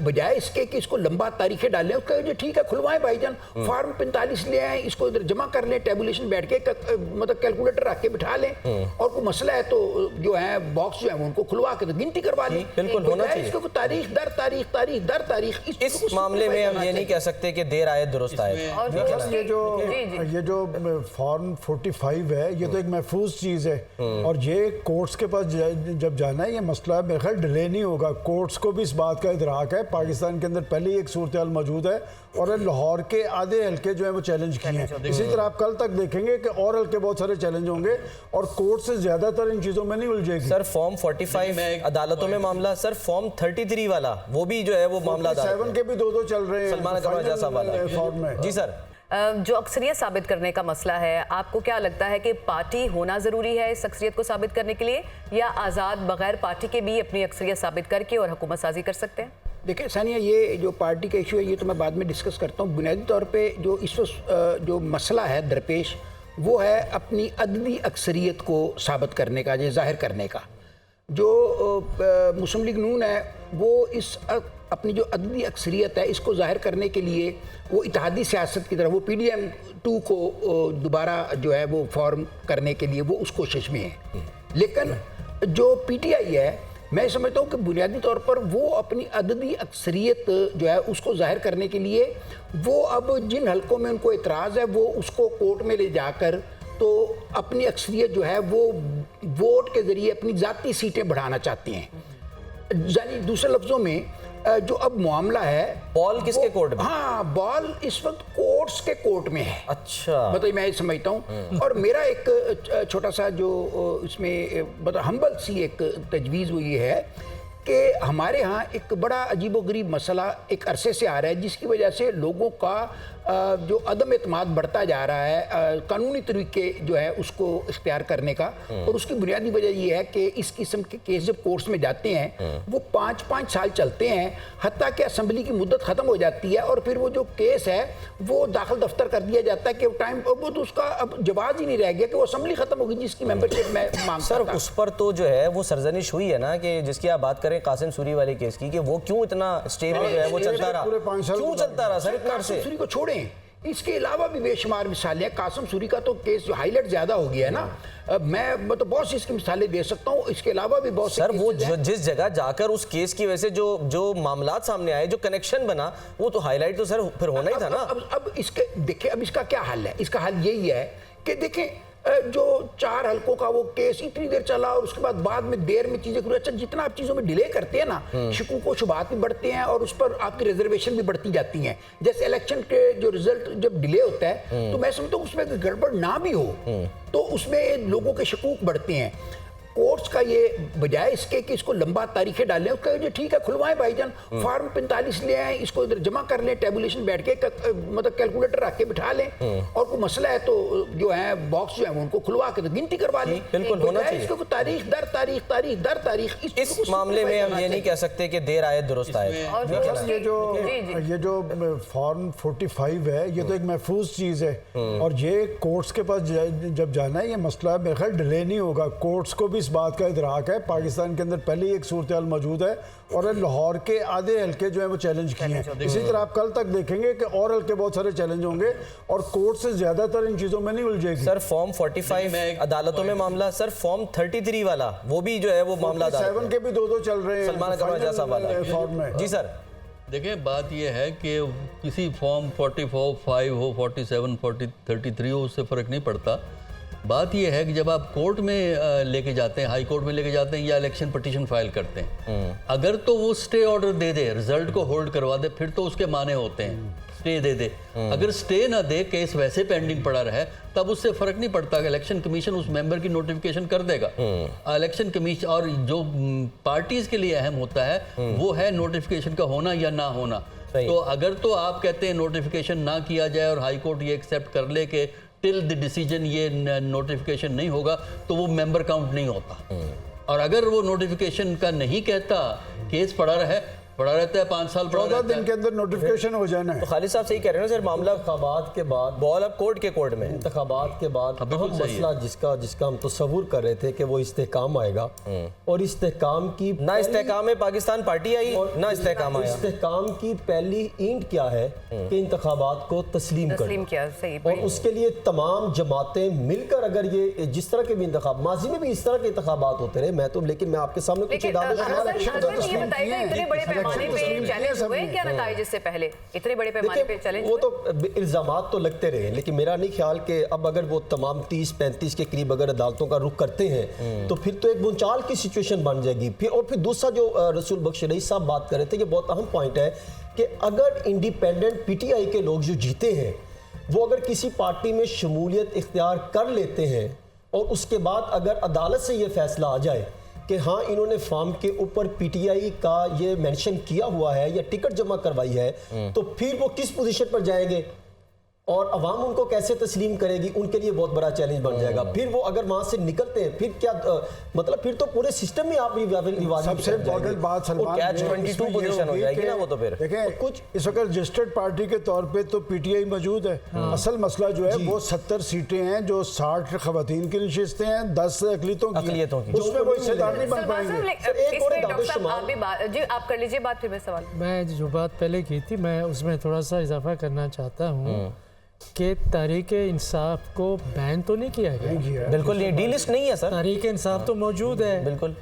बजाय इसके कि इसको लंबा तारीखें डालें, उसका जो ठीक है खुलवाएं भाईजान, फॉर्म 45 ले आए, इसको इधर जमा कर लें, टेबुलेशन बैठ के मतलब कैलकुलेटर रख के बिठा लें, और कोई मसला है तो जो है बॉक्स जो है उनको खुलवा के तो गिनती करवा लें। बिल्कुल होना चाहिए। इसको तारीख दर तारीख इस मामले में हम ये नहीं कह सकते कि देर आए दुरुस्त आए। ये जो फॉर्म 45 है ये तो एक महफूज चीज है, और ये कोर्ट्स के पास जब जाना है ये मसला मेरे ख्याल डिले नहीं होगा। कोर्ट्स को भी इस बात का इदराक है, पाकिस्तान के अंदर पहले ही एक सूरत हाल मौजूद है, और लाहौर के आधे हल्के जो है वो चैलेंज किए हैं। इसी तरह आप कल तक देखेंगे कि और हल्के बहुत सारे चैलेंज होंगे, और कोर्ट से ज्यादातर इन चीजों में नहीं उलझेगी। सर फॉर्म 45 अदालतों में मामला, सर फॉर्म 33 वाला वो भी जो है वो मामला 7 के भी दो चल रहे हैं सलमान फॉर्म में। जी सर, जो अक्सरियत साबित करने का मसला है, आपको क्या लगता है कि पार्टी होना ज़रूरी है इस अक्सरियत को साबित करने के लिए, या आज़ाद बगैर पार्टी के भी अपनी अक्सरियत साबित करके और हुकूमत साजी कर सकते हैं? देखिए सानिया, ये जो पार्टी का इशू है ये तो मैं बाद में डिस्कस करता हूँ। बुनियादी तौर पे जो इस वक्त जो मसला है दरपेश, वो है अपनी अददी अक्सरियत को साबित करने का, जाहिर करने का। जो मुस्लिम लीग नून है वो इस अपनी जो अददी अक्सरियत है इसको जाहिर करने के लिए वो इत्तेहादी सियासत की तरफ, वो PDM 2 को दोबारा जो है वो फॉर्म करने के लिए वो उस कोशिश में है। लेकिन जो PTI है, मैं समझता हूँ कि बुनियादी तौर पर वो अपनी अददी अक्सरियत जो है उसको जाहिर करने के लिए वो अब जिन हलकों में उनको इतराज़ है वो उसको कोर्ट में ले जाकर तो अपनी अक्सरियत जो है वो वोट के ज़रिए अपनी ज़ाती सीटें बढ़ाना चाहती हैं। यानी दूसरे लफ्ज़ों में जो अब मामला है, बॉल किसके कोर्ट में? हाँ, बॉल इस वक्त कोर्ट्स के कोर्ट में है। अच्छा, मतलब मैं ये समझता हूँ। और मेरा एक छोटा सा जो इसमें मतलब हम्बल सी एक तजवीज़ वो ये है कि हमारे यहाँ एक बड़ा अजीबोगरीब मसला एक अरसे से आ रहा है, जिसकी वजह से लोगों का जो अदम एतमाद बढ़ता जा रहा है कानूनी तरीके जो है उसको इख्तियार करने का। और उसकी बुनियादी वजह यह है कि इस किस्म के केस जब कोर्ट्स में जाते हैं वो 5-5 साल चलते हैं, हत्ता कि असम्बली की मुद्दत ख़त्म हो जाती है, और फिर वो जो केस है वो दाखिल दफ्तर कर दिया जाता है कि टाइम वो तो उसका अब जवाब ही नहीं रह गया कि वो असम्बली ख़त्म होगी जिसकी मेंबरशिप मैं मांगता सर था। उस पर तो जो है वो सरजनिश हुई है ना कि जिसकी आप बात करें कासिम सूरी वाले केस की, कि वो क्यों इतना स्टे में जो है वो चलता रहा, क्यों चलता रहा सर इतना अरसे? सूरी को छोड़ें, इसके अलावा भी बेशुमार मिसालें हैं। कासिम सूरी का तो केस जो हाईलाइट ज्यादा हो गया है ना, मैं मतलब बहुत सी इसकी मिसालें दे सकता हूँ। इसके अलावा भी बहुत सर वो जिस जगह जाकर उस केस की वजह से जो मामलात सामने आए, जो कनेक्शन बना, वो तो हाईलाइट तो सर फिर होना ही था ना। अब इसके देखिए, अब इसका क्या हल है? इसका हल यही है कि देखें जो 4 हलकों का वो केस इतनी देर चला और उसके बाद में देर में चीजें करूँ। अच्छा, जितना आप चीजों में डिले करते हैं ना, शकूक व शुबहात भी बढ़ते हैं और उस पर आपकी रिजर्वेशन भी बढ़ती जाती हैं। जैसे इलेक्शन के जो रिजल्ट जब डिले होता है तो मैं समझता हूँ उसमें गड़बड़ ना भी हो तो उसमें लोगों के शकूक बढ़ते हैं। कोर्ट्स का ये बजाय इसके कि इसको लंबा तारीखें डालें, उसका जो ठीक है खुलवाएं भाईजान, फॉर्म 45 ले आए, इसको इधर जमा कर लें, टेबुलेशन बैठ के मतलब कैलकुलेटर रख के बिठा लें, और कोई मसला है तो जो है बॉक्स जो है उनको खुलवा के तो गिनती करवा लें। बिल्कुल होना चाहिए। इसको तारीख दर तारीख इस मामले में हम ये नहीं कह सकते कि देर आए दुरुस्त आए। ये जो फॉर्म 45 है ये तो एक महफूज चीज है, और ये कोर्ट्स के पास जब जाना है ये मसला मेरे ख्याल डिले नहीं होगा। कोर्ट्स को भी इस बात का इदराक है, पाकिस्तान के अंदर पहले ही एक सूरत हाल मौजूद है, और लाहौर के आधे हल्के जो है वो चैलेंज किए हैं। इसी तरह आप कल तक देखेंगे कि और हल्के बहुत सारे चैलेंज होंगे, और कोर्ट से ज्यादातर इन चीजों में नहीं उलझेगी। सर फॉर्म 45 अदालतों में मामला, सर फॉर्म 33 वाला वो भी जो है वो मामला 7 के भी दो चल रहे हैं सलमान फॉर्म में। जी सर, देखें बात यह है कि किसी फॉर्म 45 हो, 47, 33 हो, उससे फ़र्क नहीं पड़ता। बात यह है कि जब आप कोर्ट में लेके जाते हैं, हाई कोर्ट में लेके जाते हैं या इलेक्शन पिटीशन फाइल करते हैं, अगर तो वो स्टे ऑर्डर दे दे, रिजल्ट को होल्ड करवा दे, फिर तो उसके माने होते हैं स्टे दे दे। अगर स्टे ना दे, केस वैसे पेंडिंग पड़ा रहे, तब उससे फर्क नहीं पड़ता कि इलेक्शन कमीशन उस मेंबर की नोटिफिकेशन कर देगा। इलेक्शन कमीशन और जो पार्टीज के लिए अहम होता है वो है नोटिफिकेशन का होना या ना होना। तो अगर तो आप कहते हैं नोटिफिकेशन ना किया जाए और हाई कोर्ट ये एक्सेप्ट कर ले कि टिल द डिसीजन ये नोटिफिकेशन नहीं होगा, तो वो मेंबर काउंट नहीं होता। और अगर वो नोटिफिकेशन का नहीं कहता, केस पड़ा रहे, पड़ा रहता है, 5 साल पड़ा 14 रहता दिन है। के अंदर नोटिफिकेशन हो जाना है। तो खालिद साहब सही कह रहे हैं ना सर, मामला इंतखाबात के बाद बॉल अब कोर्ट के कोर्ट में। इंतखाबात के बाद हाँ, बिल्कुल अहम सही है। मसला जिसका हम तस्वुर कर रहे थे कि वो इस्तेहकाम आएगा, और इस्तेहकाम की ना इस्तेहकाम में पाकिस्तान पार्टी आई ना इस्तेहकाम आया। इस्तेहकाम की पहली ईंट क्या है कि इंतखाबात को तस्लीम तस्लीम करना, किया, सही और उसके लिए तमाम जमातें मिलकर अगर ये जिस तरह के भी इंतखाब, माजी में भी इस तरह के इंतखाबात होते रहे, मैं तो लेकिन मैं आपके सामने कुछ लेकिन इदारों हसन, ये बताइएगा इतने बड़े पैमाने पे चैलेंज हुए क्या नताइज इससे पहले, इतने बड़े पैमाने पे चैलेंज वो हुए? तो इल्जामात तो लगते रहे, लेकिन मेरा नहीं ख्याल कि अब अगर वो तमाम 30-35 के करीब अगर अदालतों का रुख करते हैं तो फिर तो एक बुंचाल की सिचुएशन बन जाएगी। फिर दूसरा जो रसूल बख्श रईस साहब बात कर रहे थे, ये बहुत अहम पॉइंट है कि अगर इंडिपेंडेंट पीटीआई के लोग जो जीते हैं वो अगर किसी पार्टी में शमूलियत इख्तियार कर लेते हैं और उसके बाद अगर अदालत से ये फैसला आ जाए कि हाँ इन्होंने फॉर्म के ऊपर पीटीआई का ये मेंशन किया हुआ है या टिकट जमा करवाई है, तो फिर वो किस पोजीशन पर जाएंगे और अवाम उनको कैसे तस्लीम करेगी, उनके लिए बहुत बड़ा चैलेंज बन जाएगा। फिर वो अगर वहां से निकलते हैं फिर क्या मतलब फिर तो पूरे सिस्टम में आप सबसे इम्पोर्टेंट बात सलमान कैच 22 पोजीशन हो जाएगी ना वो तो फिर। देखें कुछ इस वक्त रजिस्टर्ड पार्टी के तौर पे तो पीटीआई मौजूद है, असल मसला जो है वो 70 सीटें हैं जो 60 खवातीन की नशिस्तें हैं, 10 अकलियतों की। उसमें वो हिस्सेदार नहीं बन सलमान साहब, पाएंगे। इसमें डॉक्टर साहब आप भी जी आप कर लीजिए बात, फिर मैं सवाल। मैं जो बात पहले की थी मैं उसमें थोड़ा सा इजाफा करना चाहता हूँ कि तहरीक इंसाफ को बैन तो नहीं किया गया। बिल्कुल ये डी लिस्ट नहीं है सर, तहरीक इंसाफ तो मौजूद है। बिल्कुल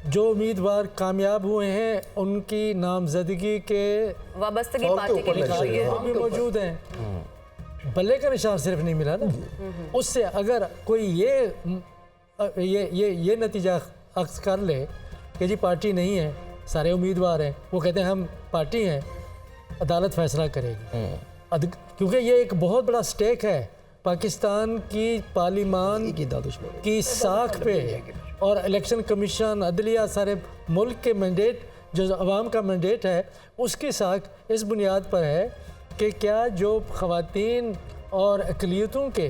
जो उम्मीदवार कामयाब हुए हैं उनकी नामजदगी के वाबस्तगी पार्टी के लिखी हुई है। वो भी मौजूद हैं। बल्ले का निशान सिर्फ नहीं मिला ना, उससे अगर कोई ये नतीजा अक्स कर ले कि जी पार्टी नहीं है, सारे उम्मीदवार हैं, वो कहते हैं हम पार्टी हैं, अदालत फैसला करेगी। क्योंकि ये एक बहुत बड़ा स्टेक है पाकिस्तान की पार्लिमान की साख पे, और इलेक्शन कमीशन, अदलिया, सारे मुल्क के मैंडेट जो अवाम का मैंडेट है उसकी साख इस बुनियाद पर है कि क्या जो ख़वातीन और अक़लियतों के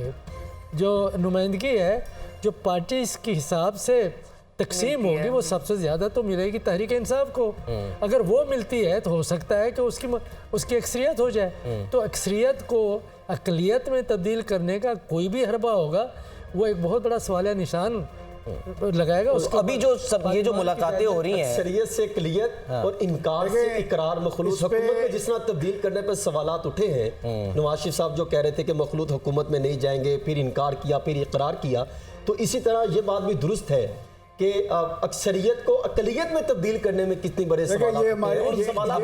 जो नुमाइंदगी है जो पार्टी के हिसाब से तकसीम होगी वो सबसे ज़्यादा तो मिलेगी तहरीक इंसाफ को। अगर वो मिलती है तो हो सकता है कि उसकी अक्सरियत हो जाए। तो अक्सरियत को अक़लियत में तब्दील करने का कोई भी हरबा होगा वो एक बहुत बड़ा सवालिया निशान लगाएगा उसको। अभी जो सब ये जो मुलाकातें हो रही हैं, अक्सरियत से अक़लियत और इनकार से इकरार, मखलूत हुकूमत में जिस तरह तब्दील करने पर सवालात उठे हैं, नवाज शरीफ साहब जो कह रहे थे कि मखलूत हुकूमत में नहीं जाएंगे, फिर इनकार किया, फिर इकरार किया, तो इसी तरह ये बात भी दुरुस्त है कि अक्सरियत को अक़लियत में तब्दील करने में कितनी बड़े सवाल ये हमारे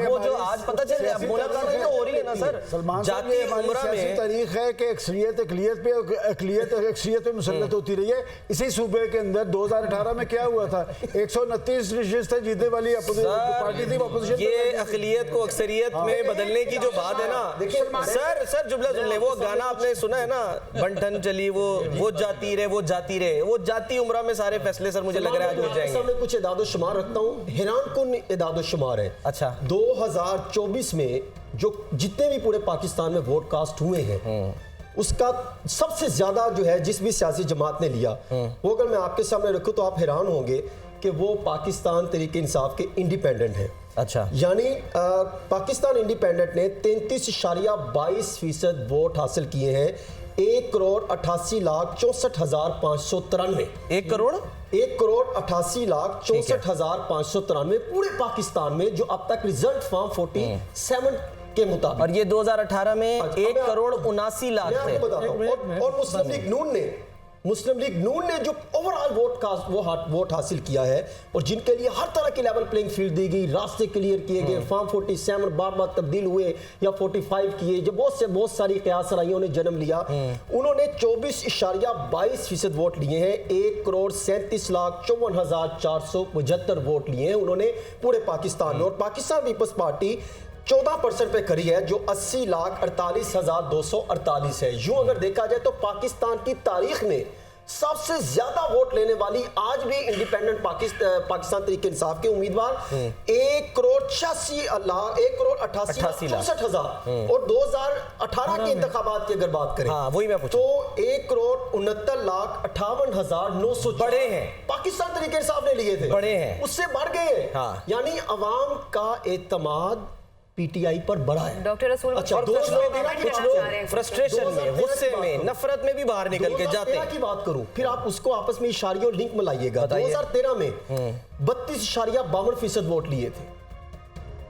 वो जो आज पता चले मुलाकातें तो हो रही है ना सर, सलमान साहब ये हमारी सियासी तारीख है कि अक्सरियत अक़लियत पे अक़लियत अक्सरियत पे मुसल्लत होती रही है। इसी सूबे के अंदर 2018 में क्या हुआ था, 129 नशिस्तें जीतने वाली पार्टी थी अपोजिशन। ये अक़लियत को अक्सरियत में बदलने की जो बात है ना सर जुमला सुन ले, वो गाना आपने सुना है ना, बंठन चली वो जाती रहे, वो जाती रहे, वो जाती उम्रा में सारे फैसले सर मुझे लग रहा है आज हो जाएंगे। सामने कुछ इदादो शुमार रखता हूँ, हैरान कुन इदादो शुमार है। अच्छा 2024 में जो जितने भी पूरे पाकिस्तान में वोट कास्ट हुए हैं उसका सबसे ज्यादा जो है जिस भी सियासी जमात ने लिया, वो अगर मैं आपके सामने रखूं तो आप हैरान होंगे कि वो पाकिस्तान तहरीक इंसाफ के इंडिपेंडेंट है। अच्छा यानी पाकिस्तान इंडिपेंडेंट ने 33.22% वोट हासिल किए हैं, 1,88,64,593। 1,88,64,593 पूरे पाकिस्तान में, जो अब तक रिजल्ट फॉर्म 47 के मुताबिक। और ये 2018 में 1,79,00,000 थे। और मुस्लिम लीग नून ने जो ओवरऑल वोट हासिल किया है और जिनके लिए हर तरह की लेवल प्लेइंग फील्ड दी गई, रास्ते क्लियर किए गए, फॉर्म 47 बार तब्दील हुए या 45 किए, जो बहुत सारी कयास राइयों ने जन्म लिया, उन्होंने 24.22% वोट लिए हैं। 1,37,54,475 वोट लिए हैं उन्होंने पूरे पाकिस्तान में। और पाकिस्तान पीपल्स पार्टी 14% पे खड़ी है, जो 80,48,248 है। यूं अगर देखा जाए तो पाकिस्तान की तारीख में सबसे ज्यादा वोट लेने वाली आज भी इंडिपेंडेंट पाकिस्तान तरीके इंसाफ के उम्मीदवार 1,88,64,000 और 2018 के इंतखाबात की अगर बात करें, हाँ, वही मैं पूछूं। तो 1,69,58,900 बड़े हैं। पाकिस्तान तरीके इंसाफ ने लिए थे, बड़े हैं, उससे बढ़ गए। हाँ। यानी अवाम का एतमाद पीटीआई पर बढ़ा है। डॉक्टर रसूल अच्छा, बख्श, कुछ लोग फ्रस्ट्रेशन में, गुस्से में, नफरत में भी बाहर निकल के जाते 2013 हैं। की बात करूं, फिर आप उसको आपस में इशारियों लिंक मिलाइएगा। बताइए। 2013 में 32.52% वोट लिए थे,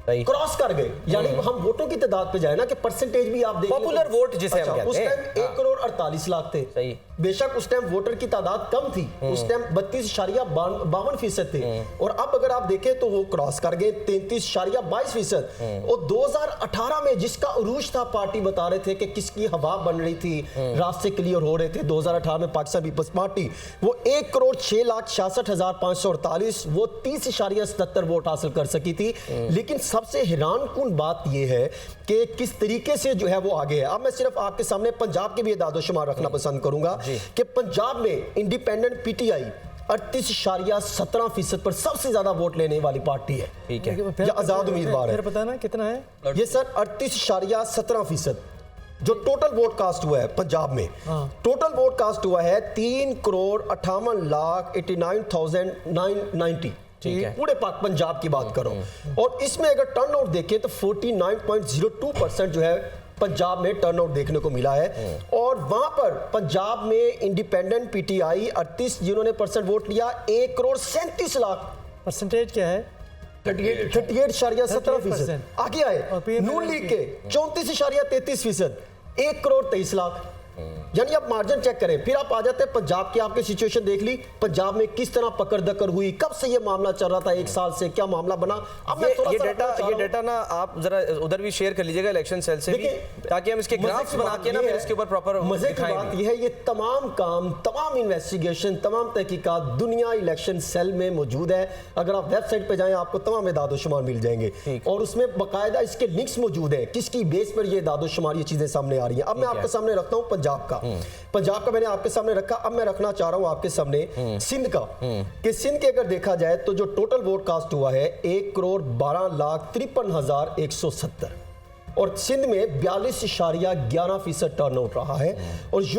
सही। क्रॉस कर गए। यानी हम वोटों की तादाद पे जाए ना कि परसेंटेज भी आप देख लें तो- पॉपुलर वोट जिसे हम कहते उस हैं। टाइम 1,48,00,000 थे। सही। बेशक उस टाइम वोटर की तादाद कम थी, उस टाइम 32.52% थे, और अब अगर आप देखें तो वो क्रॉस कर गए 33.22%। और 2018 में जिसका उरूज था, पार्टी बता रहे थे कि किसकी हवा बन रही थी, रास्ते क्लियर हो रहे थे। 2018 में पाकिस्तान पीपल्स पार्टी वो 1,06,66,548 वो 30.77 वोट हासिल कर सकी थी। लेकिन सबसे हैरानकुन बात यह है कि किस तरीके से जो है वो आगे है। अब मैं सिर्फ आपके सामने पंजाब के भी दादोशुमार रखना पसंद करूंगा कि पंजाब में इंडिपेंडेंट पीटीआई 38.17% पर सबसे ज्यादा वोट लेने वाली पार्टी है। ठीक है। या आजाद उम्मीदवार फिर है। पता ना कितना है? ये सर 38.17% जो टोटल वोट कास्ट हुआ है पंजाब में। टोटल वोट कास्ट हुआ है 3,58,89,990। ठीक है। पूरे पंजाब की बात करो, और इसमें अगर टर्नआउट देखें तो 49.02% जो है पंजाब में टर्नआउट देखने को मिला है। और वहां पर पंजाब में इंडिपेंडेंट पीटीआई 38 जिन्होंने परसेंट वोट लिया, 1,37,00,000 परसेंटेज क्या है? 38.17% आगे आए। और PNL नून लीग के 34.33%, 1,23,00,000। यानी आप मार्जिन चेक करें, फिर आप आ जाते हैं पंजाब की। आपकी सिचुएशन देख ली, पंजाब में किस तरह पकड़ दकर हुई, कब से ये मामला चल रहा था, एक साल से क्या मामला बना। अब मैं थोड़ा ये सा डेटा ना आप जरा उधर भी शेयर कर लीजिएगा इलेक्शन सेल से भी, देखिए, ताकि हम इसके ग्राफ्स बना के ना फिर इसके ऊपर प्रॉपर मजे की बात यह है, ये तमाम काम, तमाम इन्वेस्टिगेशन, तमाम तहकीकात दुनिया इलेक्शन सेल में मौजूद है। अगर आप वेबसाइट पे जाएं आपको तमाम दादोशुमार मिल जाएंगे, और उसमें बाकायदा इसके लिंक्स मौजूद है किसकी बेस पर ये दादोशुमार ये चीजें सामने आ रही हैं। अब मैं आपके सामने रखता हूं पंजाब का। पंजाब का मैंने आपके सामने रखा, अब मैं रखना चाह रहा हूं आपके सामने सिंध का। कि सिंध के अगर देखा जाए तो जो टोटल वोट कास्ट हुआ है 1,12,53,170, और सिंध में 42.11% टर्नआउट रहा है। और